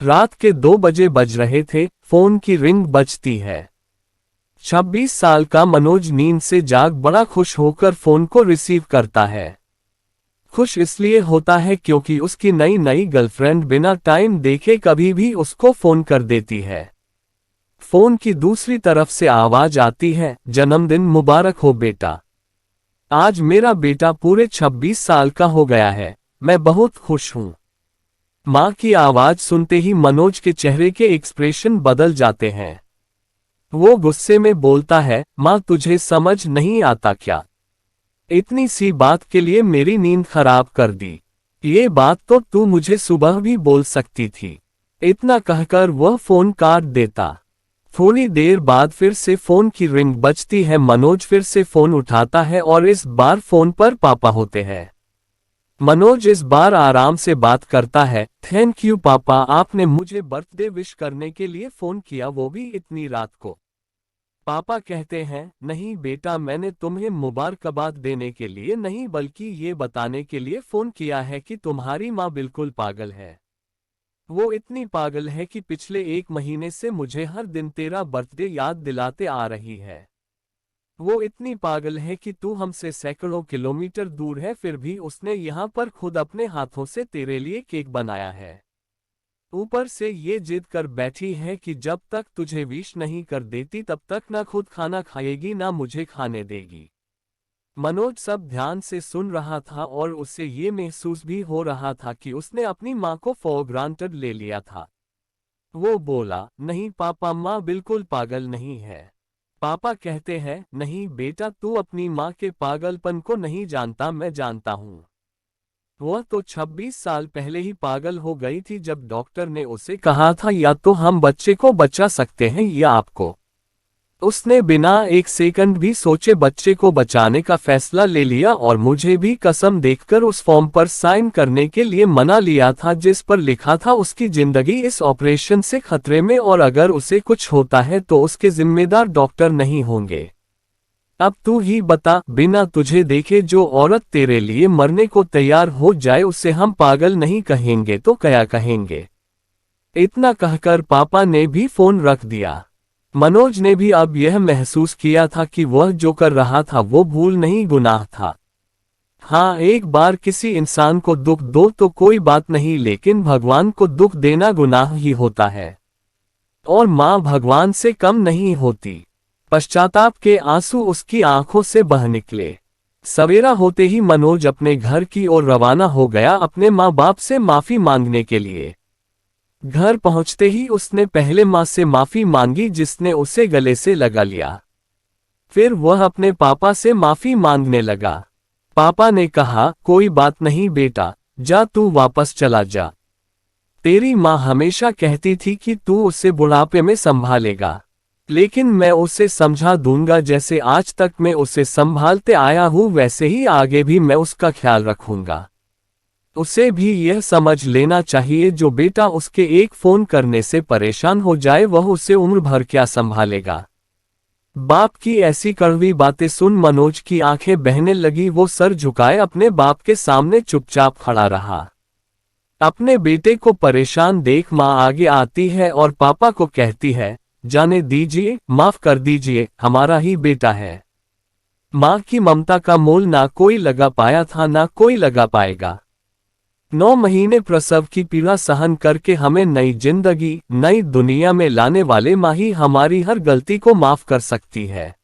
रात के 2 बजे बज रहे थे, फोन की रिंग बजती है। 26 साल का मनोज नींद से जाग बड़ा खुश होकर फोन को रिसीव करता है। खुश इसलिए होता है क्योंकि उसकी नई नई गर्लफ्रेंड बिना टाइम देखे कभी भी उसको फोन कर देती है। फोन की दूसरी तरफ से आवाज आती है, जन्मदिन मुबारक हो बेटा। आज मेरा बेटा पूरे 26 साल का हो गया है, मैं बहुत खुश हूं। मां की आवाज सुनते ही मनोज के चेहरे के एक्सप्रेशन बदल जाते हैं। वो गुस्से में बोलता है, मां तुझे समझ नहीं आता क्या? इतनी सी बात के लिए मेरी नींद खराब कर दी। ये बात तो तू मुझे सुबह भी बोल सकती थी। इतना कहकर वह फोन काट देता। थोड़ी देर बाद फिर से फोन की रिंग बजती है। मनोज फिर से फोन उठाता है और इस बार फोन पर पापा होते हैं। मनोज इस बार आराम से बात करता है, थैंक यू पापा, आपने मुझे बर्थडे विश करने के लिए फोन किया, वो भी इतनी रात को। पापा कहते हैं, नहीं बेटा, मैंने तुम्हें मुबारकबाद देने के लिए नहीं बल्कि ये बताने के लिए फोन किया है कि तुम्हारी माँ बिल्कुल पागल है। वो इतनी पागल है कि पिछले 1 महीने से मुझे हर दिन तेरा बर्थडे याद दिलाते आ रही है। वो इतनी पागल है कि तू हमसे सैकड़ों किलोमीटर दूर है, फिर भी उसने यहाँ पर खुद अपने हाथों से तेरे लिए केक बनाया है। ऊपर से ये जिद कर बैठी है कि जब तक तुझे विश नहीं कर देती तब तक ना खुद खाना खाएगी ना मुझे खाने देगी। मनोज सब ध्यान से सुन रहा था और उसे ये महसूस भी हो रहा था कि उसने अपनी माँ को फॉर ग्रांटेड ले लिया था। वो बोला, नहीं पापा, माँ बिल्कुल पागल नहीं है। पापा कहते हैं, नहीं बेटा, तू अपनी माँ के पागलपन को नहीं जानता, मैं जानता हूँ। वह तो 26 साल पहले ही पागल हो गई थी जब डॉक्टर ने उसे कहा था या तो हम बच्चे को बचा सकते हैं या आपको। उसने बिना 1 सेकंड भी सोचे बच्चे को बचाने का फैसला ले लिया और मुझे भी कसम देकर उस फॉर्म पर साइन करने के लिए मना लिया था जिस पर लिखा था उसकी जिंदगी इस ऑपरेशन से खतरे में और अगर उसे कुछ होता है तो उसके जिम्मेदार डॉक्टर नहीं होंगे। अब तू ही बता, बिना तुझे देखे जो औरत तेरे लिए मरने को तैयार हो जाए उसे हम पागल नहीं कहेंगे तो क्या कहेंगे? इतना कहकर पापा ने भी फोन रख दिया। मनोज ने भी अब यह महसूस किया था कि वह जो कर रहा था वो भूल नहीं, गुनाह था। हाँ, एक बार किसी इंसान को दुख दो तो कोई बात नहीं, लेकिन भगवान को दुख देना गुनाह ही होता है। और माँ भगवान से कम नहीं होती। पश्चाताप के आंसू उसकी आंखों से बह निकले। सवेरा होते ही मनोज अपने घर की ओर रवाना हो गया अपने माँ बाप से माफी मांगने के लिए। घर पहुंचते ही उसने पहले माँ से माफी मांगी जिसने उसे गले से लगा लिया। फिर वह अपने पापा से माफी मांगने लगा। पापा ने कहा, कोई बात नहीं बेटा, जा तू वापस चला जा। तेरी माँ हमेशा कहती थी कि तू उसे बुढ़ापे में संभालेगा, लेकिन मैं उसे समझा दूंगा जैसे आज तक मैं उसे संभालते आया हूँ वैसे ही आगे भी मैं उसका ख्याल रखूंगा। उसे भी यह समझ लेना चाहिए जो बेटा उसके एक फोन करने से परेशान हो जाए वह उसे उम्र भर क्या संभालेगा। बाप की ऐसी कड़वी बातें सुन मनोज की आंखें बहने लगी। वो सर झुकाए अपने बाप के सामने चुपचाप खड़ा रहा। अपने बेटे को परेशान देख माँ आगे आती है और पापा को कहती है, जाने दीजिए, माफ कर दीजिए, हमारा ही बेटा है। माँ की ममता का मोल ना कोई लगा पाया था ना कोई लगा पाएगा। 9 महीने प्रसव की पीड़ा सहन करके हमें नई जिंदगी, नई दुनिया में लाने वाले माँ ही हमारी हर गलती को माफ कर सकती है।